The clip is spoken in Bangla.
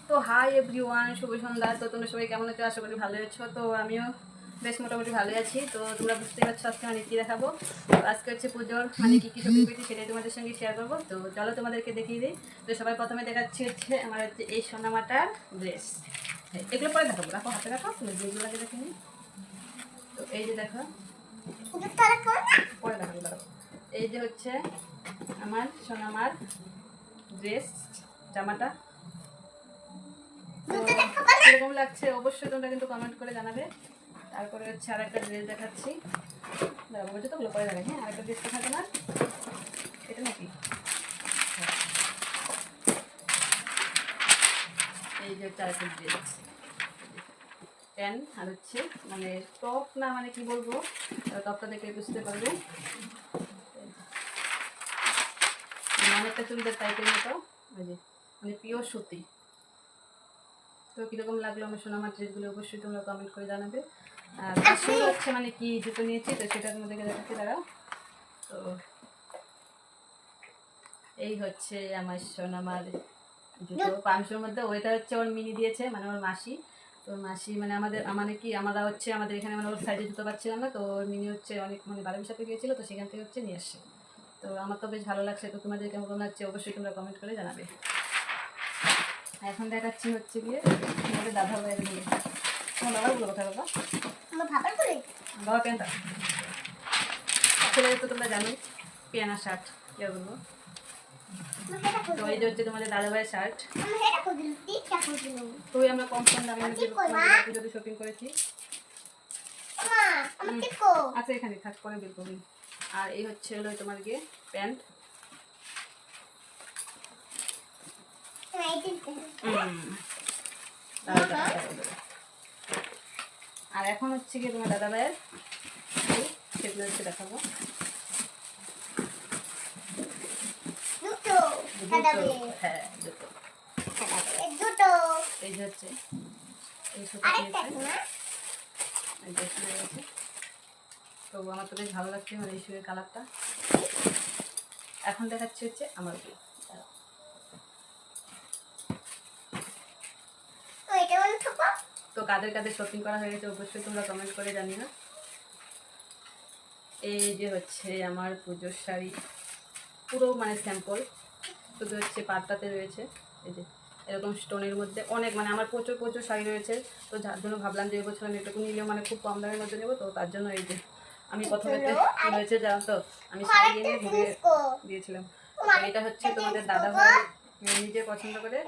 তো হাই এভরিওয়ান, শুভ সন্ধ্যা। তো তোমরা সবাই কেমন আছো? আশা করি ভালো আছো। তো আমিও বেশ মোটামুটি ভালোই আছি। তো তোমরা বুঝতেই পারছো আজকে মানে কী দেখাবো। তো আজকে হচ্ছে পুজোর মানে কী কী শপিং করেছি সেটাই তোমাদের সঙ্গে শেয়ার করবো। তো চলো তোমাদেরকে দেখিয়ে দিই। তো সবাই প্রথমে দেখাচ্ছি হচ্ছে আমার হচ্ছে এই সোনামাটার ড্রেস। এগুলো পরে দেখাবো, রাখো হাতে রাখো, যেগুলো লাগে দেখে নিই। তো এই যে দেখো, পরে দেখাবো, দাঁড়াবো। এই যে হচ্ছে আমার সোনামার ড্রেস, জামাটা কিরকম লাগছে অবশ্যই তোমরা কিন্তু কমেন্ট করে জানাবে। তারপরে হচ্ছে আর একটা ড্রেস দেখাচ্ছি, দাঁড়াবো বলছো তো ওগুলো পরে দেখাই। হ্যাঁ, আরেকটা ড্রেস দেখাবো না, এটা নাকি এই যে চারটা ড্রেস, প্যান্ট আর হচ্ছে মানে টপ না, মানে কি বলবো, টপটা দেখে বুঝতে পারবে। অনেকটা চুড়িদার টাইপের মতো, ওই যে মানে পিওর সুতি। তো কীরকম লাগলো আমার সোনামার ড্রেসগুলো অবশ্যই তোমরা কমেন্ট করে জানাবে। আর পাশে হচ্ছে মানে কি জুতো নিয়েছি, তো সেটা তোমাদেরকে দেখাচ্ছি, দাঁড়াও। তো এই হচ্ছে আমার সোনামার জুতো, 500-র মধ্যে। ওইটা হচ্ছে ওর মিনি দিয়েছে, মানে ওর মাসি। তো মাসি মানে মানে কি আমরা হচ্ছে আমাদের এখানে মানে ওর সাইজে জুতো পাচ্ছিলাম না, তো ওর মিনি হচ্ছে অনেক মানে বারোর সাথে গিয়েছিলো, তো সেখান থেকে হচ্ছে নিয়ে আসছে। তো আমার তো বেশ ভালো লাগছে। তো তোমাদের কেমন লাগছে অবশ্যই তোমরা কমেন্ট করে জানাবে। এখন দেখাচ্ছি হচ্ছে গিয়ে আমাদের দাদা ভাইয়ের মেয়ে। তোমার বাবাগুলো কোথায় বাবা? বাবা প্যান্টটা ছেলে তো তোমরা জানোই, প্যান্ট আর শার্ট কি বলবো। তো এই যে হচ্ছে তোমাদের দাদা ভাইয়ের শার্ট। তো আমরা কম দামে পুজোতে শপিং করেছি। আচ্ছা এখানে থাক, করে বের করবি। আর এই হচ্ছে হলো তোমার গিয়ে প্যান্ট। আর এখন হচ্ছে গিয়ে তোমার দাদা ভাইয়ের, সেগুলো হচ্ছে দেখাবো। হ্যাঁ, এই যে হচ্ছে এই তো আমার তো বেশ ভালো লাগছে মানে এই শুয়ের কালারটা। এখন দেখাচ্ছি হচ্ছে আমার উপর। তো কাদের কাদের শপিং করা হয়ে গেছে অবশ্যই তোমরা কমেন্ট করে জানিও। এই যে হচ্ছে আমার পুজোর শাড়ি, পুরো মানে স্যাম্পল, শুধু হচ্ছে পাটটাতে রয়েছে এই যে এরকম স্টোনের মধ্যে অনেক, মানে আমার প্রচুর প্রচুর শাড়ি রয়েছে। তো যার জন্য ভাবলাম যে এবছর আমি এটুকু নিলেও মানে খুব কম দামের মধ্যে নেবো। তো তার জন্য এই যে আমি প্রথমে রয়েছে জানো তো, আমি শাড়ি এনে ঘুরিয়ে দিয়েছিলাম। এটা হচ্ছে তোমাদের দাদা ভাই নিজে পছন্দ করে